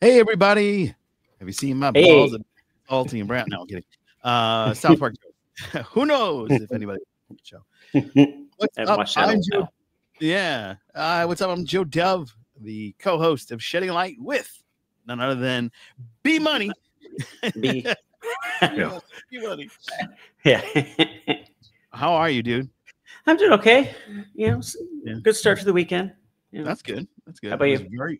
Hey, everybody. Have you seen my balls? Salty and brown. No, I'm kidding. South Park joke. Who knows if anybody show. What's up? I'm Joe. Yeah. What's up? I'm Joe Dove, the co-host of Shedding Light with none other than B Money. B. B Money. Yeah. How are you, dude? I'm doing okay. Good start to the weekend. That's good. That's good. How about you? Very,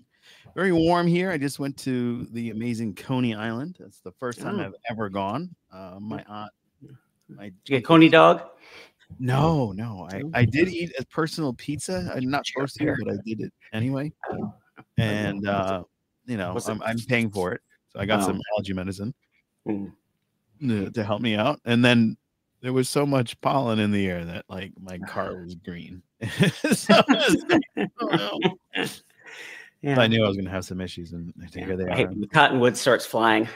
very warm here. I just went to the amazing Coney Island. That's the first time I've ever gone. My aunt. Did you get Coney dog? No. I did eat a personal pizza. I'm not supposed to, but I did it anyway. And I'm paying for it, so I got some allergy medicine to help me out. And then there was so much pollen in the air that like my car was green. So I knew I was going to have some issues, and here they are. The cottonwood starts flying.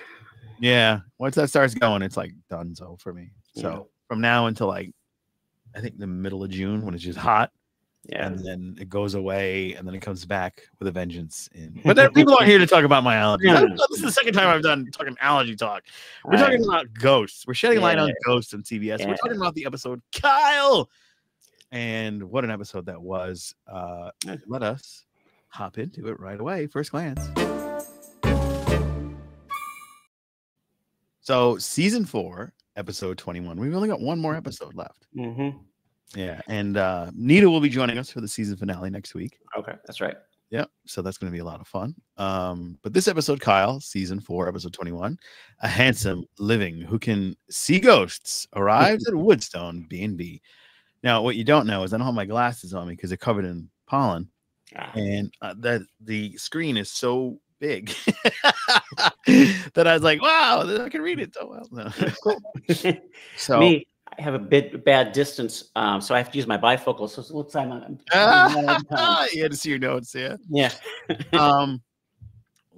Yeah, once that starts going, it's like donezo for me. So from now until like I think the middle of June, when it's just hot, and then it goes away, and then it comes back with a vengeance. But then people aren't here to talk about my allergies. This is the second time I've done talking allergy talk. We're talking about ghosts. We're shedding light on ghosts on CBS. We're talking about the episode Kyle, and what an episode that was. Let us hop into it right away. First glance. So season 4, episode 21. We've only got one more episode left. Yeah, and Nita will be joining us for the season finale next week. Okay, that's right. Yeah, so that's going to be a lot of fun. But this episode, Kyle, season 4, episode 21, a handsome living who can see ghosts arrives at Woodstone B&B. Now, what you don't know is I don't have my glasses on me because they're covered in pollen, and that the screen is so big that I was like, wow, I can read it so well. No. Cool. So me, I have a bit bad distance, so I have to use my bifocal. So it looks like you had to see your notes, yeah. A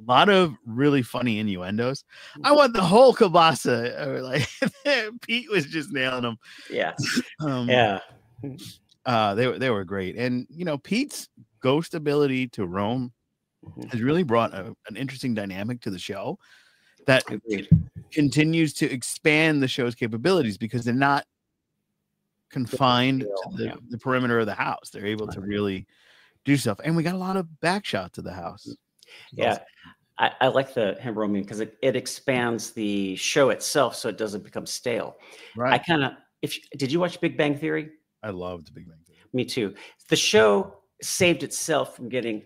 lot of really funny innuendos. I want the whole kielbasa. Or like Pete was just nailing them. They were great, and Pete's ghost ability to roam has really brought an interesting dynamic to the show that continues to expand the show's capabilities because they're not confined to the perimeter of the house. They're able to really do stuff. And we got a lot of back shots of the house. Yeah. I like him roaming because it expands the show itself so it doesn't become stale. Right. Did you watch Big Bang Theory? I loved Big Bang Theory. Me too. The show saved itself from getting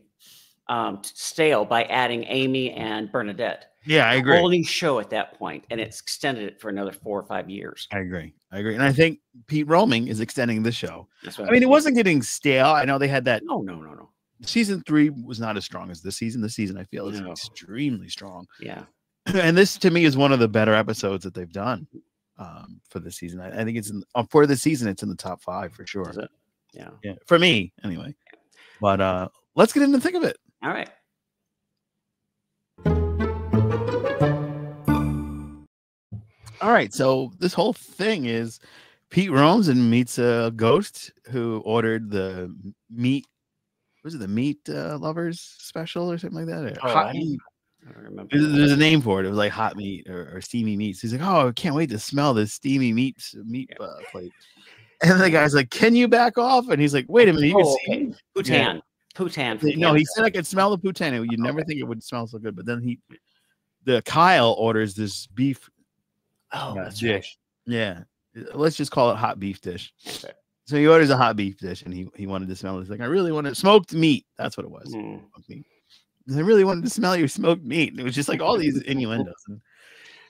stale by adding Amy and Bernadette. Yeah, I agree. A whole new show at that point, and it's extended it for another 4 or 5 years. I agree. And I think Pete roaming is extending the show. That's what I mean, it wasn't getting stale. I know they had that. No. Season 3 was not as strong as this season. This season, I feel, is extremely strong. Yeah. And this, to me, is one of the better episodes that they've done for the season. I think it's for the season, it's in the top 5 for sure. Is it? Yeah. For me, anyway. But let's get into the thick of it. All right. All right. So this whole thing is Pete roams and meets a ghost who ordered the meat. Was it the meat lovers special or something like that? Hot meat. I don't remember. There's a name for it. It was like hot meat or steamy meats. He's like, oh, I can't wait to smell this steamy meat plate. And the guy's like, can you back off? And he's like, wait a minute. You can see Poutine. Yeah. Poutine. No, he said I could smell the poutine. You'd never think it would smell so good. But then the Kyle orders this beef dish. Right. Yeah. Let's just call it hot beef dish. Okay. So he orders a hot beef dish, and he wanted to smell it. He's like, I really wanted smoked meat. That's what it was. Smoked meat. I really wanted to smell your smoked meat. And it was just like all these innuendos.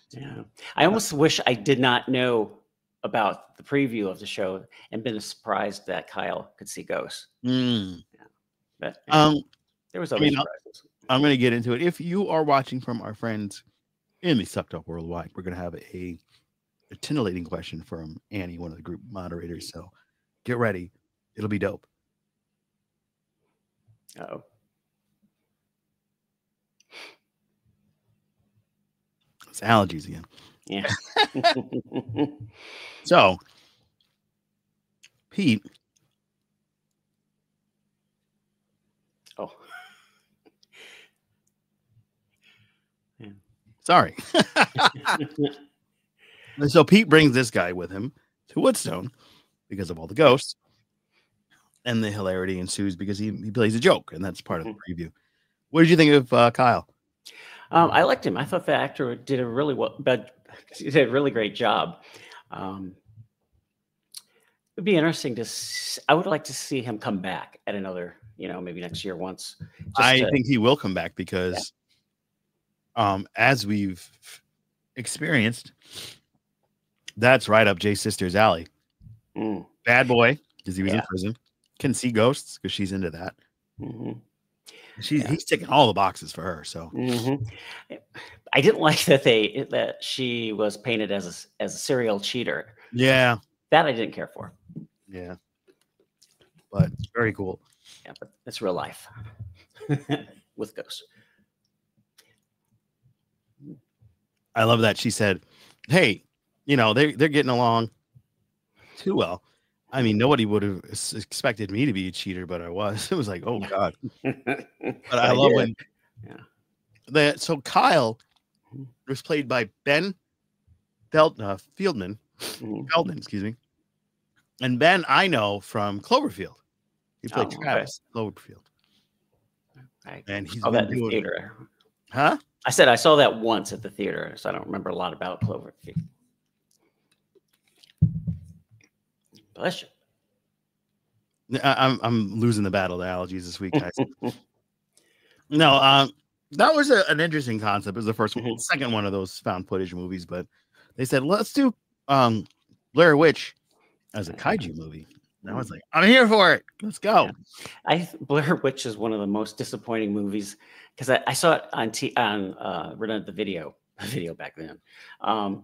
Yeah. I almost wish I did not know about the preview of the show and been surprised that Kyle could see ghosts. But there was always surprises. I'm going to get into it. If you are watching from our friends in the Sucked Up Worldwide, we're going to have a titillating question from Annie, one of the group moderators. So get ready. It'll be dope. Uh-oh. It's allergies again. Yeah. So, Pete. Oh. Sorry. And so Pete brings this guy with him to Woodstone because of all the ghosts. And the hilarity ensues because he plays a joke, and that's part of the preview. What did you think of Kyle? I liked him. I thought the actor did a really did a really great job. It'd be interesting I would like to see him come back at another, maybe next year once. I think he will come back because, as we've experienced, that's right up Jay's sister's alley. Bad boy, because he was in prison. Can see ghosts because she's into that. He's ticking all the boxes for her. So I didn't like that she was painted as a serial cheater. Yeah, that I didn't care for. Yeah, but very cool. Yeah, but it's real life with ghosts. I love that she said, "Hey, they're getting along too well. I mean, nobody would have expected me to be a cheater, but I was." It was like, oh God. But I love when so Kyle was played by Ben Feldman, excuse me. And Ben, I know from Cloverfield. He played Travis Cloverfield. And he's been doing theater. Huh? I said I saw that once at the theater, so I don't remember a lot about Cloverfield. Bless you. I'm losing the battle of allergies this week, guys. No, that was an interesting concept. It was the first one, second one of those found footage movies, but they said let's do Blair Witch as a kaiju movie. And I was like, I'm here for it. Let's go. Yeah. Blair Witch is one of the most disappointing movies because I saw it on rented the video back then. I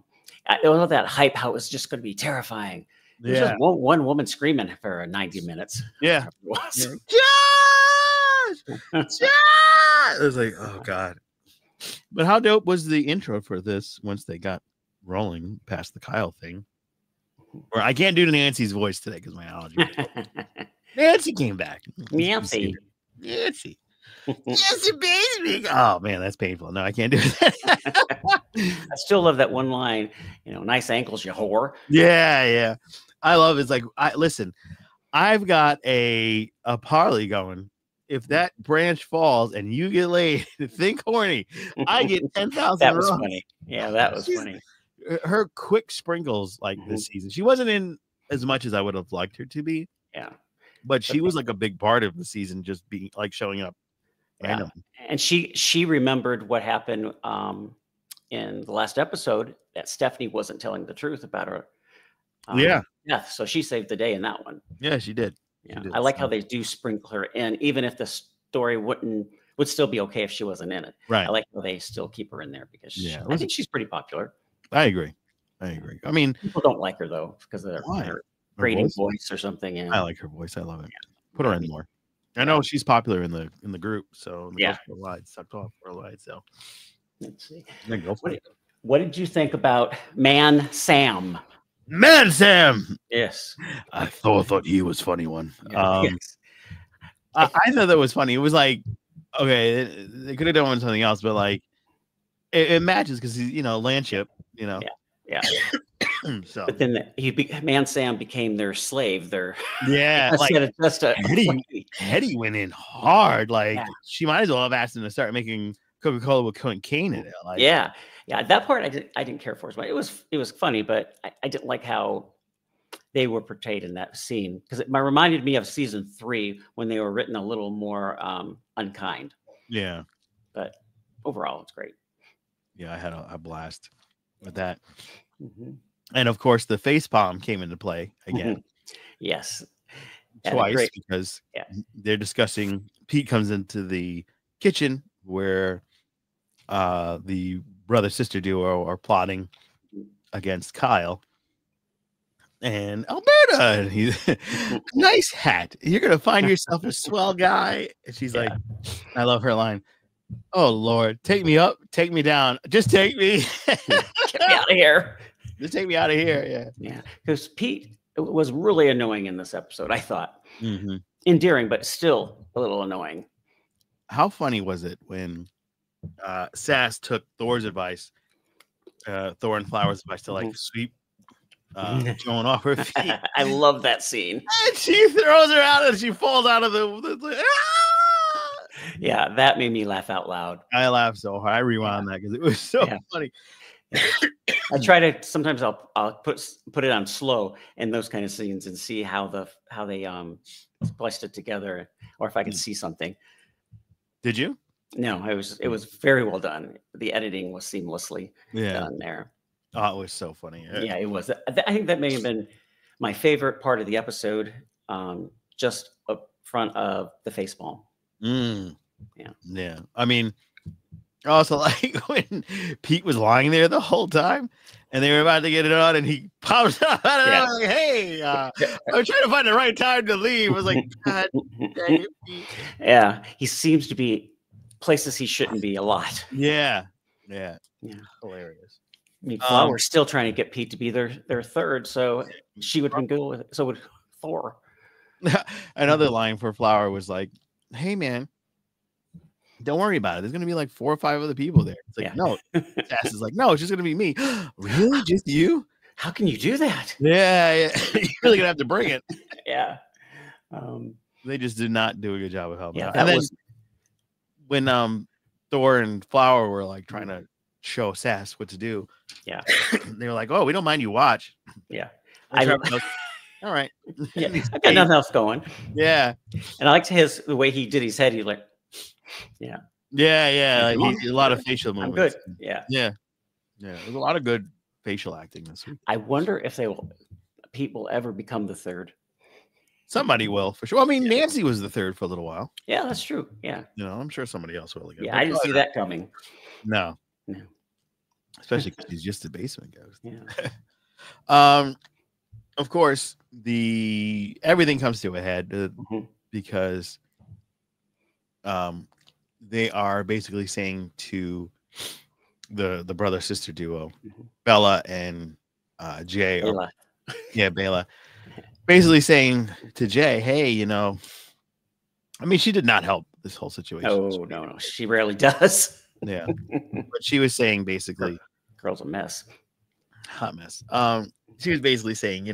don't know that hype how it was just going to be terrifying. There's just one woman screaming for 90 minutes. Yeah. Josh! Josh! It was like, oh God. But how dope was the intro for this once they got rolling past the Kyle thing? Or I can't do Nancy's voice today because my allergy. Nancy came back. Nancy, baby. Oh man, that's painful. No, I can't do that. I still love that one line. Nice ankles, you whore. Yeah. I love it. It's like, listen, I've got a parlay going. If that branch falls and you get laid, think horny. I get 10,000. That was funny. Yeah, that was funny. Her quick sprinkles this season. She wasn't in as much as I would have liked her to be. Yeah. But she was like a big part of the season, just being like showing up. Yeah. And she remembered what happened in the last episode that Stephanie wasn't telling the truth about her. Death. So she saved the day in that one. Yeah, she did. Yeah. I like how they do sprinkle her in, even if the story would still be okay if she wasn't in it. Right. I like how they still keep her in there because I think she's pretty popular. I agree. I mean, people don't like her though because of her grating voice or something. Yeah. I like her voice. I love it. Put her in more. I know she's popular in the group. So sucked off for a ride. So let's see. Go for it. What did you think about Man Sam? Man Sam. Yes. I thought he was funny one. I thought that was funny. It was like, okay, they could have done something else, but like it matches because he's landship. Yeah. So, but then Man Sam became their slave. Like Hetty went in hard. Like she might as well have asked him to start making Coca-Cola with cocaine in it. Like, yeah. That part I didn't care for as much. It was funny, but I didn't like how they were portrayed in that scene because it reminded me of season 3 when they were written a little more unkind. Yeah. But overall, it's great. Yeah, I had a blast with that. And of course, the face palm came into play again. Yes. Twice because they're discussing. Pete comes into the kitchen where the brother-sister duo are plotting against Kyle. And Alberta, and he's nice hat. You're gonna find yourself a swell guy. And she's like, I love her line. Oh Lord, take me up, take me down. Just take me. Get me out of here. Just take me out of here. Yeah. Because Pete was really annoying in this episode, I thought. Endearing, but still a little annoying. How funny was it when Sass took Thor's advice Thor and Flower's advice to like sweep Joan off her feet. I love that scene. And she throws her out and she falls out of the Yeah, that made me laugh out loud. I laughed so hard. I rewound that because it was so funny. I try to sometimes I'll put it on slow in those kind of scenes and see how they spliced it together, or if I can see something. Did you? No, it was very well done. The editing was seamlessly done there. Oh, it was so funny. Yeah, it was. I think that may have been my favorite part of the episode, just up front of the facepalm. Yeah. I mean, also like when Pete was lying there the whole time and they were about to get it on and he pops up and I was like, hey, I'm trying to find the right time to leave. I was like, God dang it, Pete. Yeah, he seems to be places he shouldn't be a lot. Yeah. I Hilarious. mean, Flower's still trying to get Pete to be their third, so she would have been good with it. So would Thor. Another line for Flower was like, hey man, don't worry about it. There's gonna be like 4 or 5 other people there. It's like, no. Sass is like, no, it's just gonna be me. Really? Just you? How can you do that? Yeah. You're really gonna have to bring it. Yeah. They just did not do a good job of helping out. That And then was when Thor and Flower were like trying to show Sass what to do. Yeah. They were like, oh, we don't mind you watch. Yeah. All right. Yeah, I got nothing else going. Yeah. And I liked the way he did his head. He like, yeah. Like a lot of facial movements. I'm good. Yeah. There's a lot of good facial acting this week. I wonder if Pete will ever become the third. Somebody will for sure. I mean, Nancy was the third for a little while. Yeah, that's true. Yeah. I'm sure somebody else will again. Yeah, I didn't see that coming. No. Especially because he's just a basement ghost. Yeah. Of course, everything comes to a head because they are basically saying to the brother sister duo, Bella and Jay. Bella. Bella. Basically saying to Jay, hey, I mean, she did not help this whole situation. Oh, no. She rarely does. Yeah. But she was saying basically, girl's a mess. Hot mess. She was basically saying,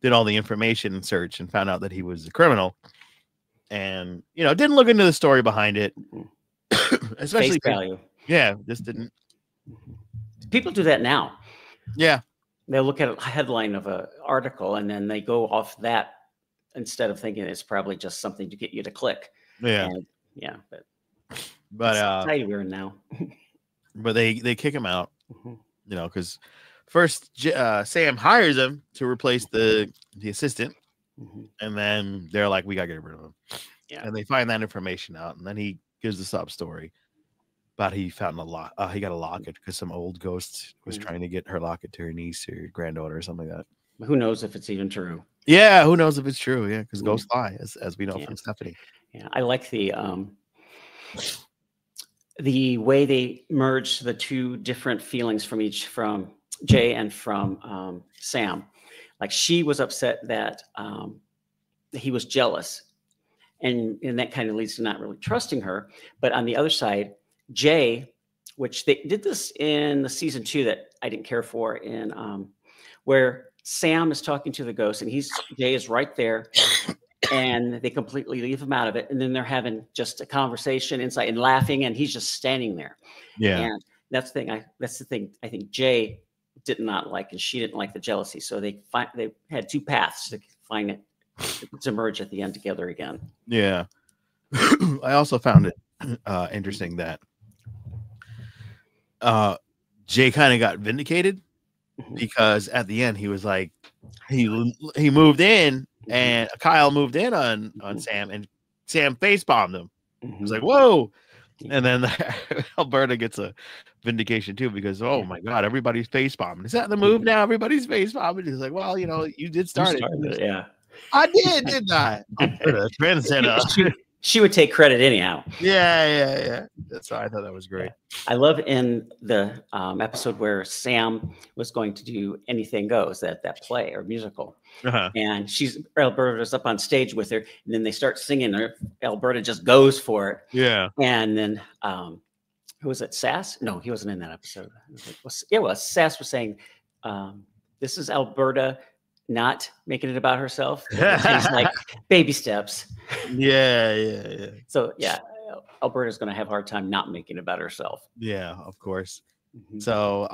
did all the information search and found out that he was a criminal and, didn't look into the story behind it. Especially face value. Yeah. Just didn't. People do that now. Yeah. They'll look at a headline of an article and then they go off that instead of thinking it's probably just something to get you to click. Yeah. But it's weird now. But they kick him out, because first Sam hires him to replace the assistant, and then they're like, we gotta get rid of him. Yeah. And they find that information out, and then he gives the sob story about he found he got a locket because some old ghost was trying to get her locket to her niece or granddaughter or something like that. Who knows if it's even true? Yeah, who knows if it's true? Yeah, because ghosts lie, as we know from Stephanie. Yeah, I like the way they merged the two different feelings from Jay and from Sam. Like she was upset that he was jealous, and that kind of leads to not really trusting her. But on the other side, Jay, which they did this in the season 2 that I didn't care for, in where Sam is talking to the ghost and Jay is right there. And they completely leave him out of it. And then they're having just a conversation inside and laughing, and he's just standing there. Yeah. And that's the thing I think Jay did not like, and she didn't like the jealousy. So they had two paths to find it to merge at the end together again. Yeah. I also found it interesting that Jay kind of got vindicated because at the end he was like, he moved in. And Kyle moved in on Sam, and Sam face bombed him. He was like, "Whoa!" And then Alberta gets a vindication too because, oh my God, everybody's face bombing. Is that the move now? Everybody's face bombing. He's like, "Well, you did start it." Yeah, I did, didn't I? Alberta, trendsetter. She would take credit anyhow. Yeah. That's why I thought that was great. I love in the episode where Sam was going to do Anything Goes, that play or musical. And Alberta's up on stage with her, and then they start singing. Alberta just goes for it. Yeah. And then Who was it? Sass? No, he wasn't in that episode. Well, Sass was saying, this is Alberta not making it about herself. She's like, baby steps. Yeah. So yeah, Alberta's going to have a hard time not making it about herself. Yeah, of course. So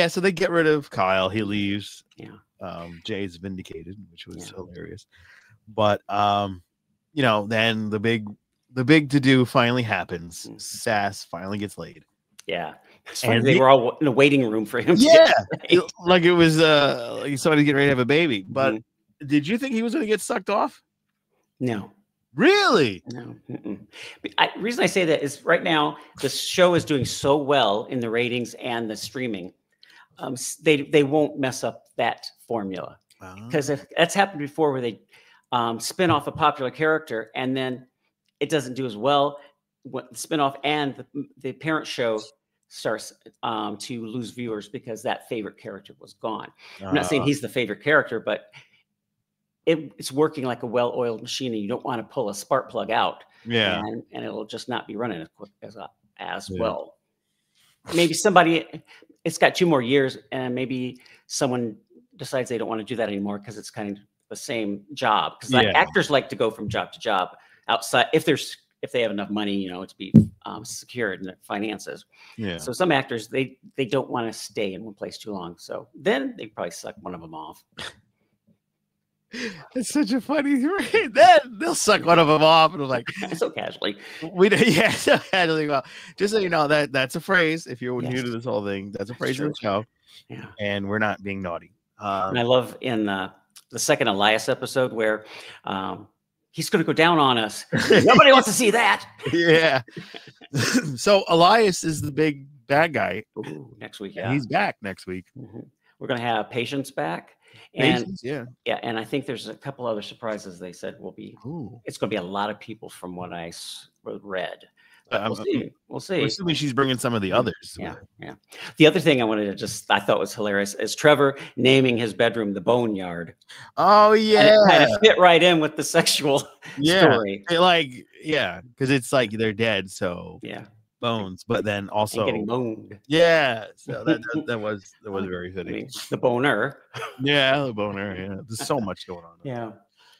so they get rid of Kyle. He leaves. Yeah. Jay's vindicated, which was hilarious. But then the big to do finally happens. Sass finally gets laid. Yeah. And they were all in a waiting room for him. Yeah. Like it was like somebody getting ready to have a baby. But did you think he was going to get sucked off? No. Really? No. The reason I say that is right now the show is doing so well in the ratings and the streaming. They won't mess up that formula, because if that's happened before, where they spin off a popular character and then it doesn't do as well. When the spinoff and the parent show starts to lose viewers because that favorite character was gone. I'm not saying he's the favorite character, but it's working like a well-oiled machine, and you don't want to pull a spark plug out. Yeah, and it'll just not be running as quick as well. Maybe it's got 2 more years, and maybe someone decides they don't want to do that anymore because it's kind of the same job. Because actors like to go from job to job outside if they have enough money, to be secured in their finances. Yeah. So some actors they don't want to stay in one place too long. So then they probably suck one of them off. It's such a funny thing. Then they'll suck one of them off, and I'm like, so casually. So casually. Well, just so you know, that's a phrase. If you're new to this whole thing, that's a phrase in the show. Yeah, and we're not being naughty. And I love in the second Elias episode where he's going to go down on us. Nobody wants to see that. Yeah. So Elias is the big bad guy. Ooh, next week. Yeah, he's back next week. We're going to have Patience back. And and I think there's a couple other surprises they said will be. It's going to be a lot of people from what I read. We'll see. We're assuming she's bringing some of the others. Yeah. The other thing I thought was hilarious is Trevor naming his bedroom the Boneyard. Oh yeah, and it kind of fit right in with the sexual story. Because it's like they're dead, so bones, but then also getting boned. Yeah, so that was very fitting. I mean, the boner. Yeah, the boner. Yeah, there's so much going on. Yeah,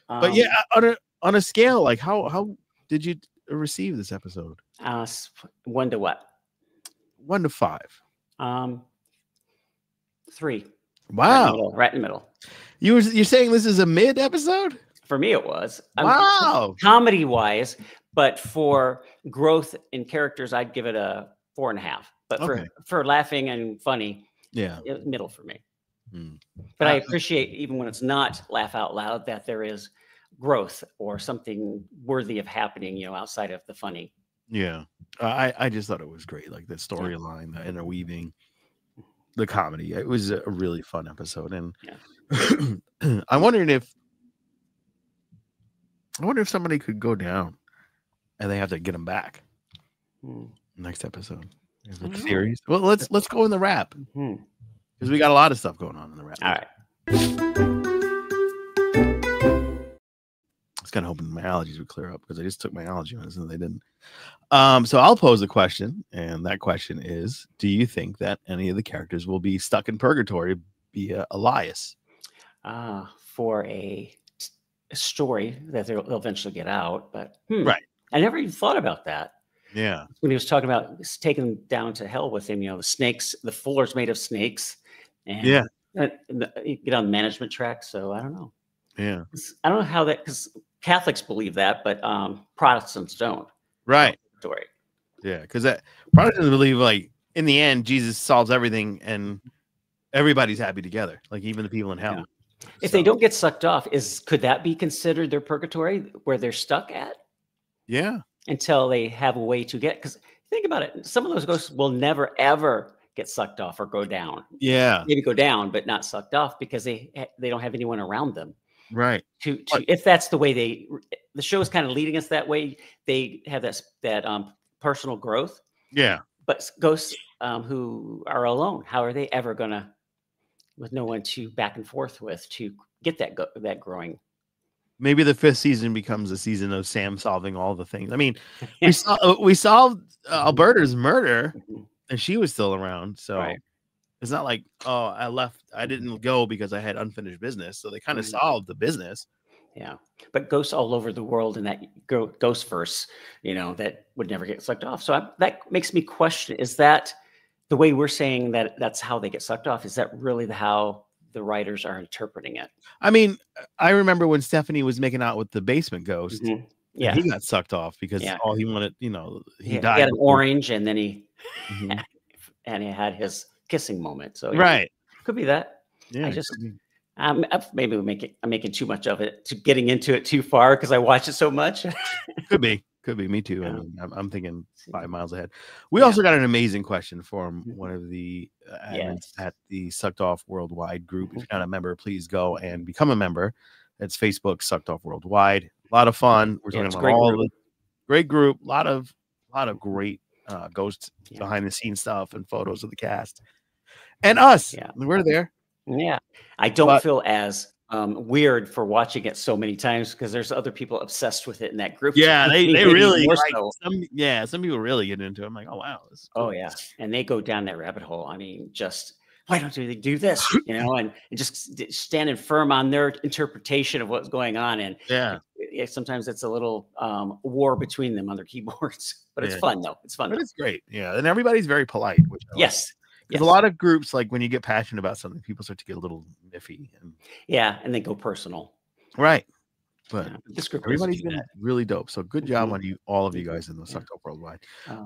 but on a scale, like how did you receive this episode? 1 to what? 1 to 5. 3. Wow, right in the middle. You're saying this is a mid episode? For me, it was. Wow, comedy wise. But for growth in characters, I'd give it a 4.5. But for laughing and funny, middle for me. But I appreciate, even when it's not laugh out loud, that there is growth or something worthy of happening, outside of the funny. Yeah, I just thought it was great, like the storyline, the interweaving, the comedy. It was a really fun episode, and I'm wondering if somebody could go down. And they have to get them back. Next episode. Series. Well, let's go in the wrap. Because we got a lot of stuff going on in the wrap. All right. I was kind of hoping my allergies would clear up because I just took my allergy medicine and they didn't. So I'll pose a question, and that question is: do you think that any of the characters will be stuck in purgatory via Elias? For a story that they'll eventually get out, but right. I never even thought about that. Yeah. When he was talking about taking them down to hell with him, the snakes, the floor's made of snakes. And you get on the management track. So I don't know. Yeah. I don't know how that, because Catholics believe that, but Protestants don't. Right. Story. Yeah. Because Protestants believe, like, in the end, Jesus solves everything and everybody's happy together. Like, even the people in hell. Yeah. If they don't get sucked off, could that be considered their purgatory where they're stuck at? Yeah. Until they have a way to get, because think about it, some of those ghosts will never ever get sucked off or go down. Yeah. Maybe go down, but not sucked off because they don't have anyone around them. Right. If that's the way the show is kind of leading us that way, they have that personal growth. Yeah. But ghosts who are alone, how are they ever gonna, with no one to back and forth with, to get that growing? maybe the 5th season becomes a season of Sam solving all the things. I mean, we solved Alberta's murder, and she was still around. So it's not like, oh, I left. I didn't go because I had unfinished business. So they kind of solved the business. Yeah, but ghosts all over the world in that ghost verse, that would never get sucked off. So that makes me question: is that the way we're saying that that's how they get sucked off? Is that really how the writers are interpreting it? I mean, I remember when Stephanie was making out with the basement ghost. Yeah, he got sucked off because all he wanted, he died. He had an orange, and then he and he had his kissing moment. So could be that. Yeah, I just. Maybe I'm making too much of it, getting into it too far because I watch it so much. Could be me too. I mean, I'm thinking 5 miles ahead. We also got an amazing question from one of the admins at the Sucked Off Worldwide group. If you're not a member, please go and become a member. It's Facebook Sucked Off Worldwide. A lot of fun. We're talking about all the great group. A lot of great ghost behind the scenes stuff and photos of the cast and us. Yeah, we're there. Yeah, I don't feel as weird for watching it so many times because there's other people obsessed with it in that group. Yeah, they really some people really get into it. I'm like, oh wow, this is cool. Oh yeah, and they go down that rabbit hole. I mean, just why don't they do this? And just standing firm on their interpretation of what's going on. And sometimes it's a little war between them on their keyboards, but it's fun though. It's fun. But it's great. Yeah, and everybody's very polite. Which I like. Because a lot of groups, like when you get passionate about something, people start to get a little miffy. And they go personal. Right. But this group everybody's been really dope. So good job on all of you guys in the Sucked Up Worldwide.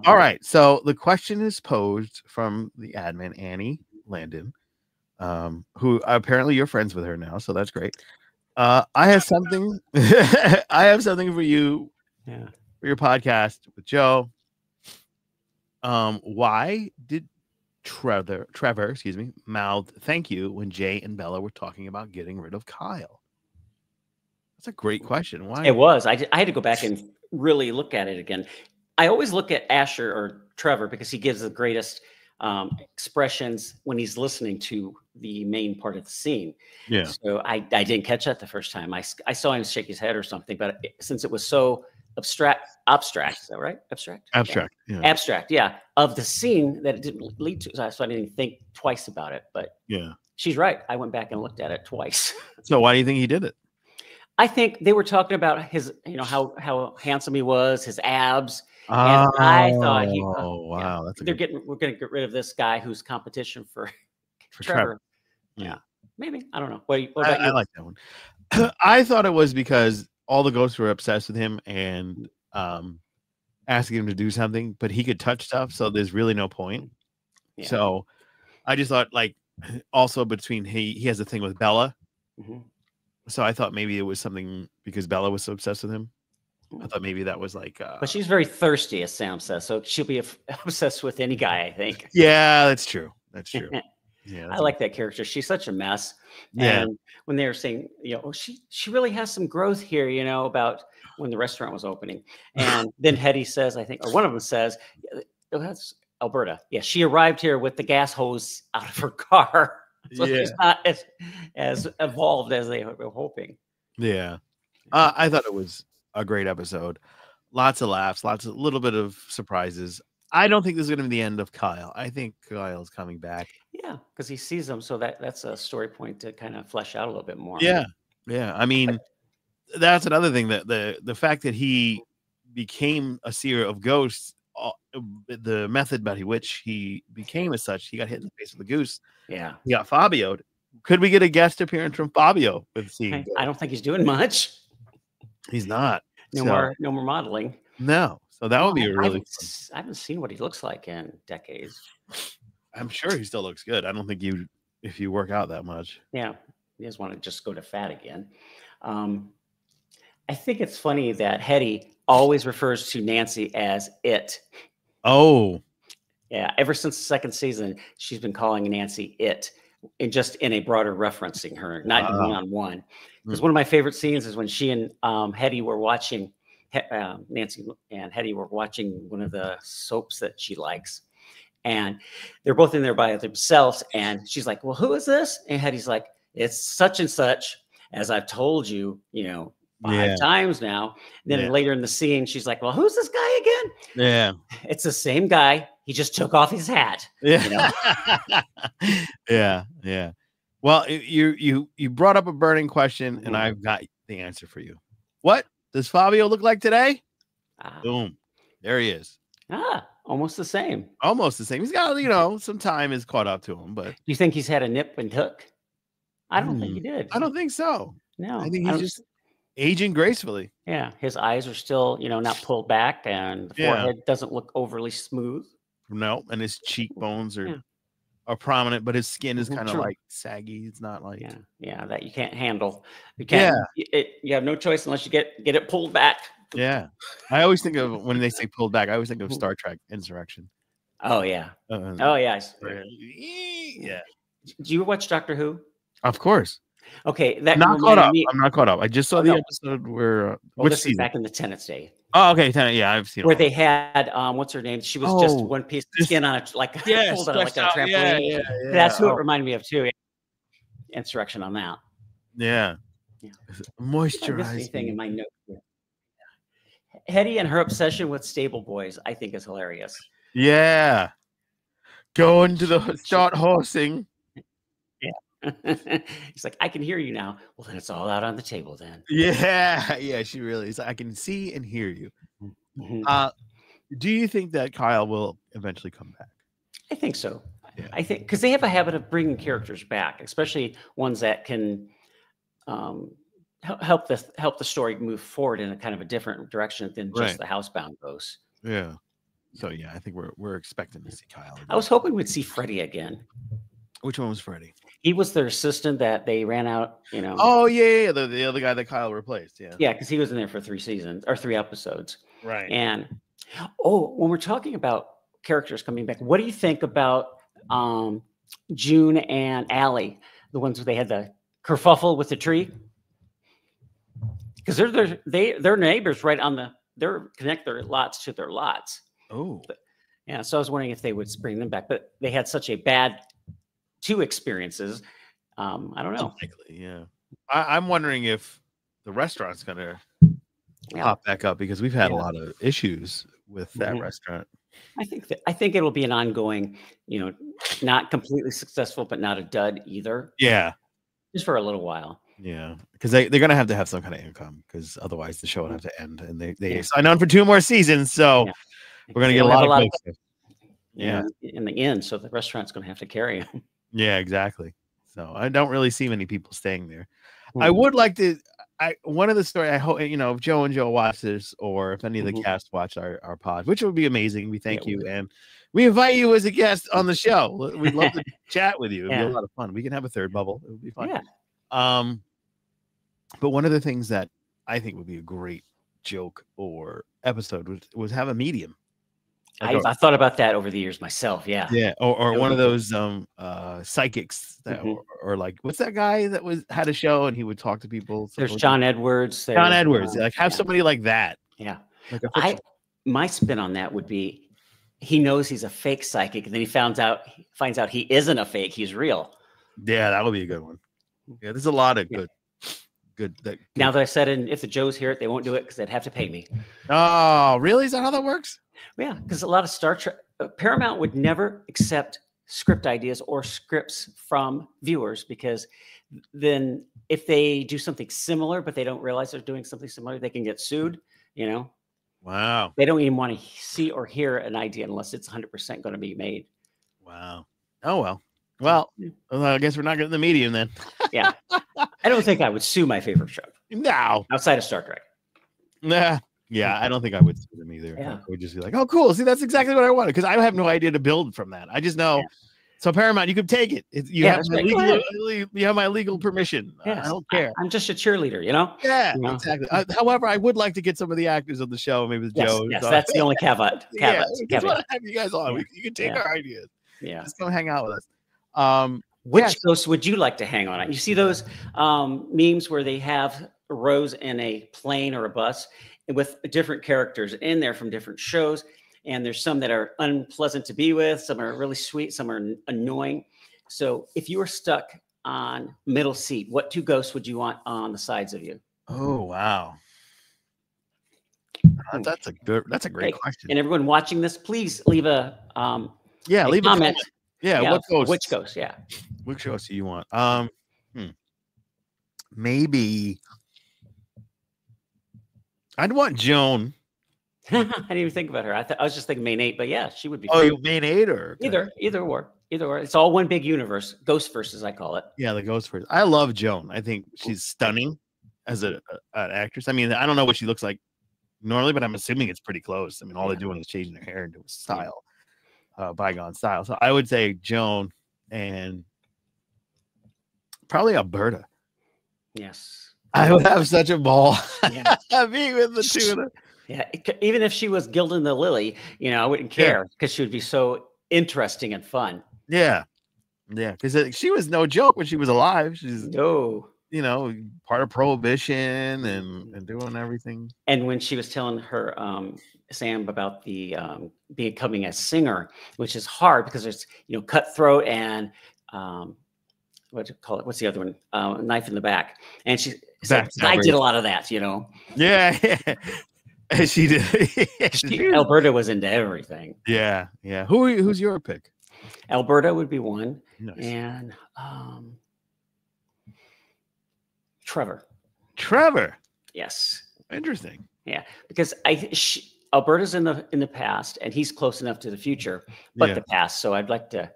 All right. So the question is posed from the admin, Annie Landon, who apparently you're friends with her now. So that's great. I have something. I have something for you for your podcast with Joe. Why did Trevor, mouthed thank you when Jay and Bella were talking about getting rid of Kyle? That's a great question. Why? It was. I had to go back and really look at it again. I always look at Asher or Trevor because he gives the greatest expressions when he's listening to the main part of the scene. Yeah. So I didn't catch that the first time. I saw him shake his head or something, but since it was so abstract, is that right? Abstract, of the scene that it didn't lead to. So I didn't think twice about it, but she's right. I went back and looked at it twice. So why do you think he did it? I think they were talking about his, how handsome he was, his abs. And I thought we're going to get rid of this guy who's competition for Trevor. Yeah, maybe. I don't know. What about you? I like that one. I thought it was because all the ghosts were obsessed with him and asking him to do something, but he could touch stuff, so there's really no point. Yeah. So I just thought, like, also between he has a thing with Bella. So I thought maybe it was something because Bella was so obsessed with him. I thought maybe that was like but she's very thirsty, as Sam says, so she'll be obsessed with any guy, I think. Yeah, that's true. Yeah, I like that character. She's such a mess. And when they were saying, she really has some growth here, about when the restaurant was opening. And then Hetty says, I think, or one of them says, oh, that's Alberta. Yeah, she arrived here with the gas hose out of her car. So she's not as evolved as they were hoping. Yeah. I thought it was a great episode. Lots of laughs, a little bit of surprises. I don't think this is going to be the end of Kyle. I think Kyle's coming back. Yeah, because he sees them, so that's a story point to kind of flesh out a little bit more. Yeah. I mean, that's another thing, that the fact that he became a seer of ghosts, the method by which he became as such, he got hit in the face with a goose. Yeah, he got Fabio'd. Could we get a guest appearance from Fabio with seeing? I don't think he's doing much. He's not. No more modeling. No. So that would be a really I haven't seen what he looks like in decades. I'm sure he still looks good. I don't think if you work out that much. Yeah. He doesn't want to just go to fat again. I think it's funny that Hetty always refers to Nancy as it. Oh. Yeah. Ever since the second season, she's been calling Nancy it, and just in a broader referencing her, not one-on-one. Because one of my favorite scenes is when she and Hetty were watching, Nancy and Hetty were watching one of the soaps that she likes. And they're both in there by themselves. And she's like, well, who is this? And Hetty's like, it's such and such, as I've told you, 5 times now. Then later in the scene, she's like, well, who's this guy again? Yeah. It's the same guy. He just took off his hat. Yeah. You know? Yeah. Yeah. Well, you brought up a burning question, and I've got the answer for you. What does Fabio look like today? Boom. There he is. Almost the same. Almost the same. He's got, some time has caught up to him, but do you think he's had a nip and tuck? I don't think he did. I don't think so. No. I think he's just aging gracefully. Yeah. His eyes are still, not pulled back, and the forehead doesn't look overly smooth. No, and his cheekbones are prominent, but his skin is kind of like saggy. It's not like that you can't handle. You can't. You have no choice unless you get it pulled back. Yeah, I always think of when they say pulled back. I always think of Star Trek Insurrection. Oh yeah. Yeah. Do you watch Doctor Who? Of course. Okay, I'm not caught up. I'm not caught up. I just saw the episode where this is back in the Tennant's day. Oh, okay, Tennant. Yeah, I've seen where they had what's her name? She was just one piece of skin on it, folded on like a trampoline. Yeah. That's who it reminded me of too. Insurrection on that. Yeah. Moisturized. Anything in my notes here. Hetty and her obsession with stable boys, I think, is hilarious. Yeah. Going to start horsing. He's like, I can hear you now. Well, then it's all out on the table then. Yeah, she really is. I can see and hear you. Do you think that Kyle will eventually come back? I think so. Yeah. I think because they have a habit of bringing characters back, especially ones that can help the story move forward in a kind of a different direction than just the housebound ghosts. Yeah. So yeah, I think we're expecting to see Kyle again. I was hoping we'd see Freddie again. Which one was Freddie? He was their assistant that they ran out, Oh, yeah. The other guy that Kyle replaced. Yeah. Yeah, because he was in there for 3 seasons or 3 episodes. Right. And, when we're talking about characters coming back, what do you think about June and Allie, the ones where they had the kerfuffle with the tree? Because they're neighbors right on connect their lots to their lots. Oh. Yeah, so I was wondering if they would bring them back, but they had such a bad 2 experiences. I don't know. Unlikely, yeah. I'm wondering if the restaurant's gonna pop back up because we've had a lot of issues with that restaurant. I think it'll be an ongoing, not completely successful, but not a dud either. Yeah, just for a little while. Yeah, because they're gonna have to have some kind of income because otherwise the show would have to end, and they signed on for 2 more seasons, so we're gonna get a lot of stuff. Yeah, in the end, so the restaurant's gonna have to carry them. Yeah, exactly. So I don't really see many people staying there. I would like to. One of the story. I hope if Joe and Joe watch this, or if any of the cast watch our pod, which would be amazing. We thank you, and we invite you as a guest on the show. We'd love to chat with you. It'd be a lot of fun. We can have a 3rd bubble. It would be fun. Yeah. But one of the things that I think would be a great joke or episode was have a medium. I thought about that over the years myself. Yeah. Yeah. Or one of those psychics that, or like, what's that guy that had a show and he would talk to people? There's John Edwards. John Edwards. Like have somebody like that. Yeah. Like my spin on that would be he knows he's a fake psychic, and then he finds out he isn't a fake. He's real. Yeah, that would be a good one. Yeah, there's a lot of good. Now that I said it, if the Joes hear it, they won't do it because they'd have to pay me. Oh, really? Is that how that works? Yeah, because a lot of Star Trek, Paramount would never accept script ideas or scripts from viewers, because then if they do something similar, but they don't realize they're doing something similar, they can get sued, Wow. They don't even want to see or hear an idea unless it's 100% going to be made. Wow. Oh, well, I guess we're not getting the medium then. Yeah. I don't think I would sue my favorite show. No. Outside of Star Trek. Nah. Yeah, I don't think I would sue them either. Yeah. I would just be like, oh, cool. See, that's exactly what I wanted, because I have no idea to build from that. I just know. Yeah. So Paramount, you can take it. You have my legal permission. Yes. I don't care. I'm just a cheerleader, Yeah, exactly. However, I would like to get some of of the actors on the show, maybe the Joe. Yes, that's the only caveat. I just want to have you guys on. You can take our ideas. Yeah. Just come hang out with us. Which ghost would you like to hang on? You see those memes where they have Rose in a plane or a bus with different characters in there from different shows. And there's some that are unpleasant to be with. Some are really sweet. Some are annoying. So if you were stuck on middle seat, what 2 ghosts would you want on the sides of you? Oh wow. That's a great question. And everyone watching this, please leave a leave a comment. Yeah, what ghost? Which ghost? Yeah. Which ghost do you want? Maybe I'd want Joan. I didn't even think about her. I was just thinking main 8, but yeah, she would be. Oh, you main 8 or either or. It's all one big universe. Ghost verse, I call it. Yeah, the ghost verse. I love Joan. I think she's stunning as an actress. I mean, I don't know what she looks like normally, but I'm assuming it's pretty close. I mean, all they're doing is changing their hair into a style, bygone style. So I would say Joan and probably Alberta. Yes, I would have such a ball being with the two of them. Yeah, even if she was gilding the lily, I wouldn't care because she would be so interesting and fun. Yeah, because she was no joke when she was alive. She's part of Prohibition and doing everything. And when she was telling her Sam about the becoming a singer, which is hard because there's cutthroat and what do you call it? What's the other one? Knife in the back. And she said, I did a lot of that, Yeah. She did. Alberta was into everything. Yeah. Who's your pick? Alberta would be one. Nice. And Trevor. Yes. Interesting. Yeah, because Alberta's in the past, and he's close enough to the future, but the past. So I'd like to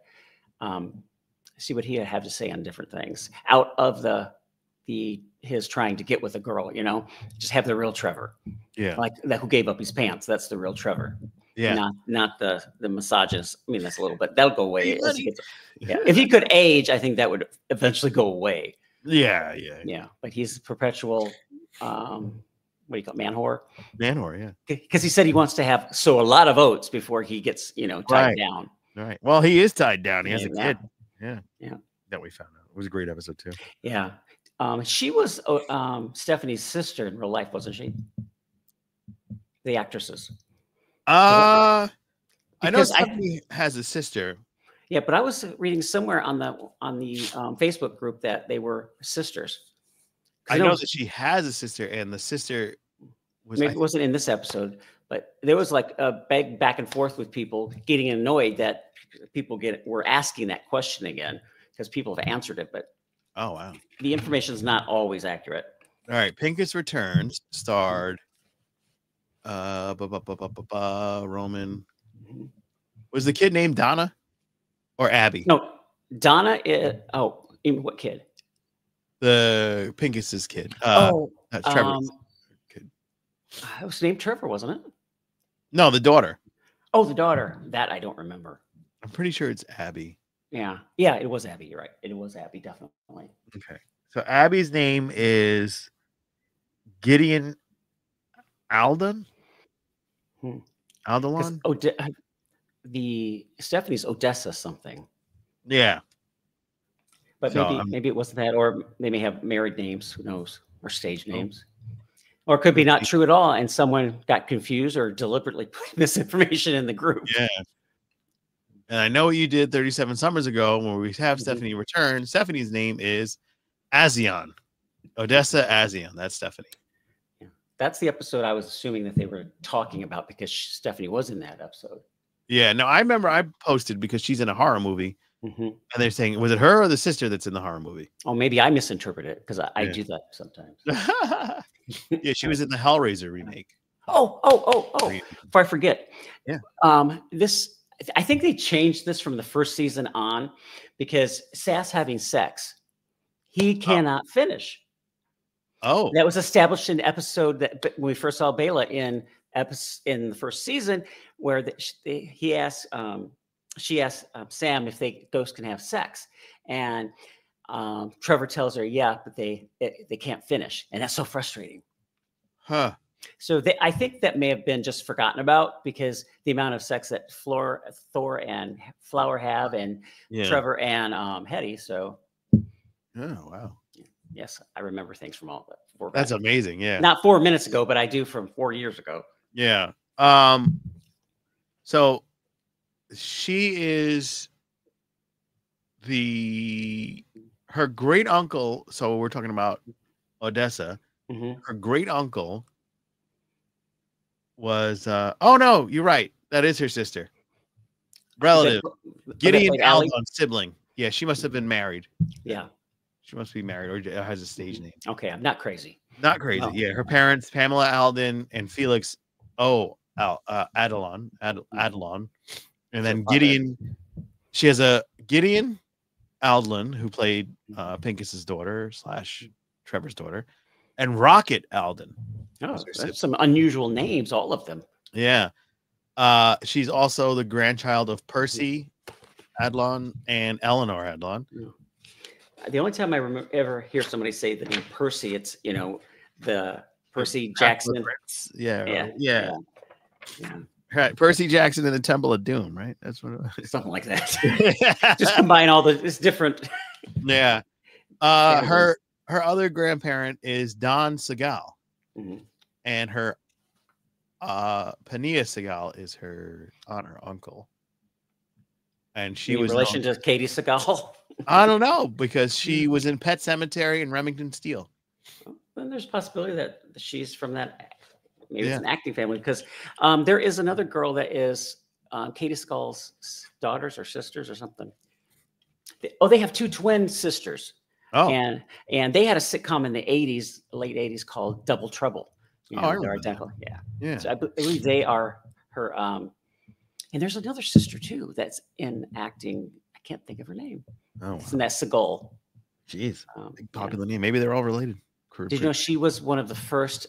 see what he had to say on different things out of his trying to get with a girl. Just have the real Trevor. Yeah, like that who gave up his pants. That's the real Trevor. Yeah, not the misogynist. I mean, that's a little bit that'll go away. If he could age, I think that would eventually go away. Yeah. But he's perpetual. What do you call it? Man-whore? Man-whore, yeah. Because he said he wants to have a lot of oats before he gets, tied down. Right. Well, he is tied down. He has a kid. Yeah. That we found out. It was a great episode too. Yeah. She was Stephanie's sister in real life, wasn't she? The actresses. I know Stephanie has a sister. Yeah, but I was reading somewhere on the Facebook group that they were sisters. I know that she has a sister, and the sister maybe it wasn't in this episode, but there was like a big back and forth with people getting annoyed that people were asking that question again because people have answered it, but oh wow, the information is not always accurate. All right, Pincus Returns starred Roman. Was the kid named Donna or Abby? No, Donna is what kid? The Pincus's kid. That's Trevor's kid. It was named Trevor, wasn't it? No, the daughter. Oh, the daughter. That I don't remember. I'm pretty sure it's Abby. Yeah, it was Abby. You're right. It was Abby, definitely. Okay. So Abby's name is Gideon Alden. Aldelon? The Stephanie's Odessa something. Yeah. But maybe it wasn't that, or they may have married names, who knows, or stage names. Or it could be not true at all, and someone got confused or deliberately put misinformation in the group. Yeah. And I know what you did 37 summers ago when we have Stephanie return. Stephanie's name is Azion. Odessa Azion. That's Stephanie. Yeah. That's the episode I was assuming that they were talking about because Stephanie was in that episode. Yeah. No, I remember I posted because she's in a horror movie. And they're saying, was it her or the sister that's in the horror movie? Oh, maybe I misinterpreted it because I do that sometimes. Yeah, she was in the Hellraiser remake. Oh! Before I forget, yeah. I think they changed this from the first season on because Sass having sex, he cannot finish. Oh, that was established in the episode that when we first saw Bela in the first season, where she asked Sam if ghosts can have sex, and Trevor tells her, yeah, but they can't finish, and that's so frustrating. Huh. So I think that may have been just forgotten about because the amount of sex that Thor and Flower have, and Trevor and Hetty. So, oh wow. Yes, I remember things from all that. That's amazing. Yeah, not 4 minutes ago, but I do from 4 years ago. Yeah. So she is her great uncle. So we're talking about Odessa. her great uncle was oh no, you're right. That is her sister. Relative. Gideon Aldon's sibling. Yeah, she must have been married. Yeah. She must be married or has a stage name. Okay, I'm not crazy. Not crazy. No. Yeah, her parents, Pamela Alden and Felix Adelon. And then Gideon. She has a Gideon Aldlin, who played Pincus's daughter / Trevor's daughter, and Rocket Alden. Oh, that's some unusual names, all of them. Yeah. She's also the grandchild of Percy Adlon and Eleanor Adlon. The only time I ever hear somebody say the name Percy, it's, the Percy Jackson. Yeah. Right. Percy Jackson in the Temple of Doom, right? That's what it was. Something like that. Just combine all this different. Yeah. Her other grandparent is Don Segal. And her Pania Segal is her uncle. And she was in relation to Katie Segal. I don't know, because she was in Pet Sematary and Remington Steele. Then there's a possibility that she's from that. Maybe it's an acting family, because there is another girl that is Katie Segal's daughters or sisters or something. They have 2 twin sisters. Oh, and they had a sitcom in the late 80s called Double Trouble. They're identical. Yeah. So I believe they are her. And there's another sister too that's in acting. I can't think of her name. Oh, wow. And that's Segal. Jeez, popular name. Maybe they're all related. Did you know she was one of the first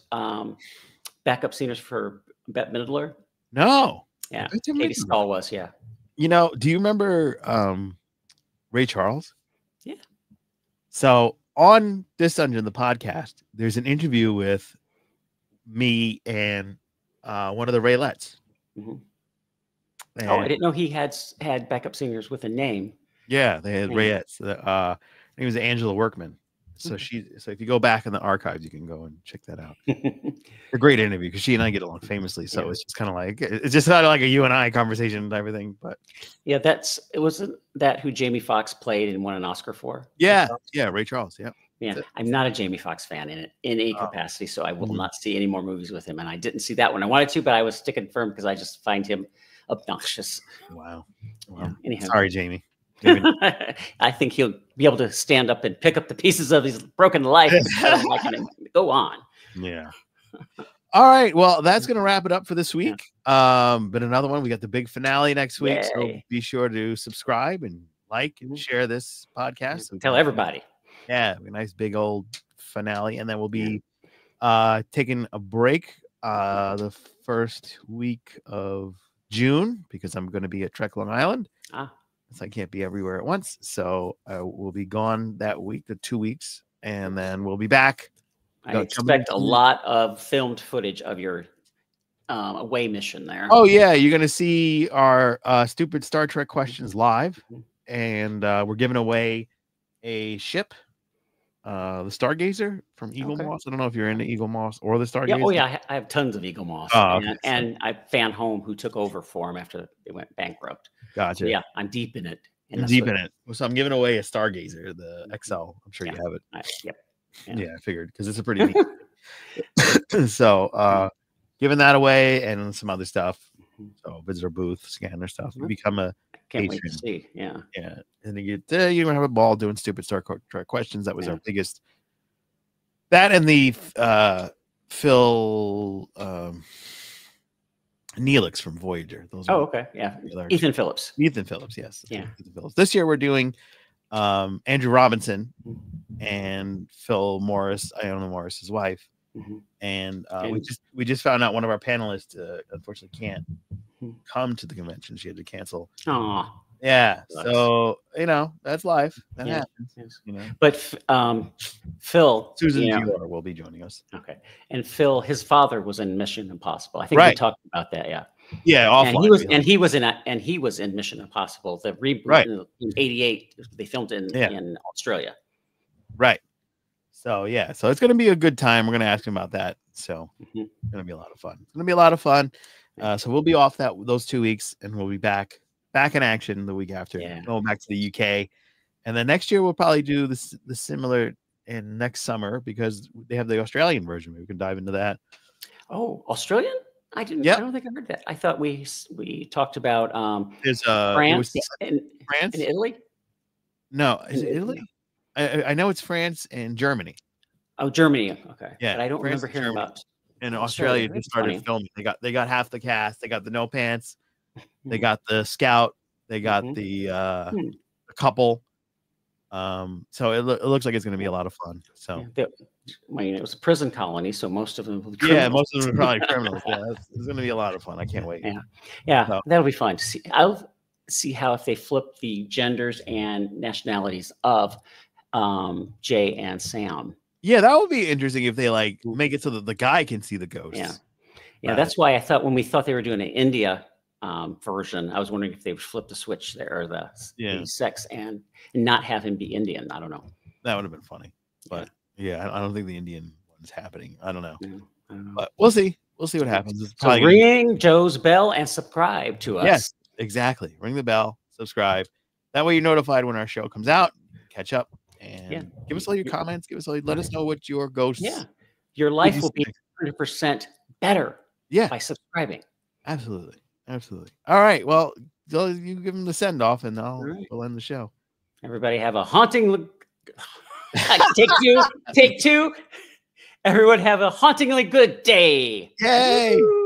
backup singers for Bette Midler? No. Yeah, Katie Segal was. Yeah. Do you remember Ray Charles? Yeah. So on This Dungeon, the podcast, there's an interview with me and one of the Raylettes. I didn't know he had backup singers with a name. Yeah, they had Rayettes. Her name was Angela Workman. So so if you go back in the archives, you can go and check that out. A great interview, because she and I get along famously. So it's just kind of like a you and I conversation type of thing. But yeah, it wasn't that who Jamie Foxx played and won an Oscar for? Yeah, Ray Charles. Yeah. Yeah, I'm not a Jamie Foxx fan in any capacity, so I will not see any more movies with him. And I didn't see that one. I wanted to, but I was sticking firm because I just find him obnoxious. Wow. Yeah, anyhow. Sorry, Jamie. I think he'll be able to stand up and pick up the pieces of his broken life and go on. Yeah. All right. Well, that's going to wrap it up for this week. But another one, we got the big finale next week. Yay. So be sure to subscribe and like and share this podcast. So tell everybody. Yeah. A nice big old finale. And then we'll be taking a break the first week of June, because I'm going to be at Trek Long Island. So I can't be everywhere at once. So we'll be gone that week, the 2 weeks, and then we'll be back. I expect a lot of filmed footage of your away mission there. Oh, yeah. You're going to see our stupid Star Trek questions live. And we're giving away a ship, the Stargazer from Eagle Moss. I don't know if you're into Eagle Moss or the Stargazer. Yeah, oh, yeah. I have tons of Eagle Moss. And I fan home who took over for them after they went bankrupt. Gotcha. So yeah, I'm deep in it. So I'm giving away a Stargazer, the XL. I'm sure you have it. Yeah, I figured, because it's a pretty neat. So giving that away and some other stuff. So visit our booth, scan their stuff. You become a Can't wait to see. Yeah. And you get you have a ball doing stupid Star Trek questions. That was our biggest. That and the Phil Neelix from Voyager. Those. Ethan Phillips. Ethan Phillips, yes. Yeah. Ethan Phillips. This year we're doing Andrew Robinson and Phil Morris, Iona Morris's wife. And we just found out one of our panelists unfortunately can't come to the convention. She had to cancel. Oh, yeah. So that's life. That happens. Yes. But Phil, Susan Gior will be joining us. Okay. And Phil, his father was in Mission Impossible. I think we talked about that. Yeah. Yeah. And he was in Mission Impossible. The reboot in '88. They filmed in Australia. Right. So so it's going to be a good time. We're going to ask him about that. So it's going to be a lot of fun. So we'll be off those 2 weeks, and we'll be back in action the week after. Going back to the UK, and then next year we'll probably do the similar in next summer because they have the Australian version. Maybe we can dive into that. Oh, Australian? I didn't. Yep. I don't think I heard that. I thought we talked about There's France France and Italy. No, is it Italy? I know it's France and Germany. Oh, Germany. Okay. Yeah, but I don't France remember and hearing Germany. about. And Australia just started filming. They got half the cast. They got the no pants. They got the scout. They got the couple. So it looks like it's going to be a lot of fun. So I mean, it was a prison colony, so most of them will be criminals. Most of them are probably criminals. Yeah, it's going to be a lot of fun. I can't wait. Yeah, so that'll be fun to see. I'll see how if they flip the genders and nationalities of Jay and Sam. Yeah, that would be interesting if they like make it so that the guy can see the ghosts. Yeah, that's why I thought when we thought they were doing an India version, I was wondering if they would flip the switch there or the sex and not have him be Indian. I don't know. That would have been funny, but I don't think the Indian one's happening. I don't know, but we'll see. We'll see what happens. It's so ring Joe's bell and subscribe to us. Yes, exactly. Ring the bell, subscribe. That way you're notified when our show comes out. Catch up. And give us all your comments. Let us know what your ghosts. Yeah, your life will be 100% better. Yeah, by subscribing. Absolutely. All right. Well, you give them the send off, and we'll end the show. Everybody have a haunting. Take two. Everyone have a hauntingly good day. Yay! Woo!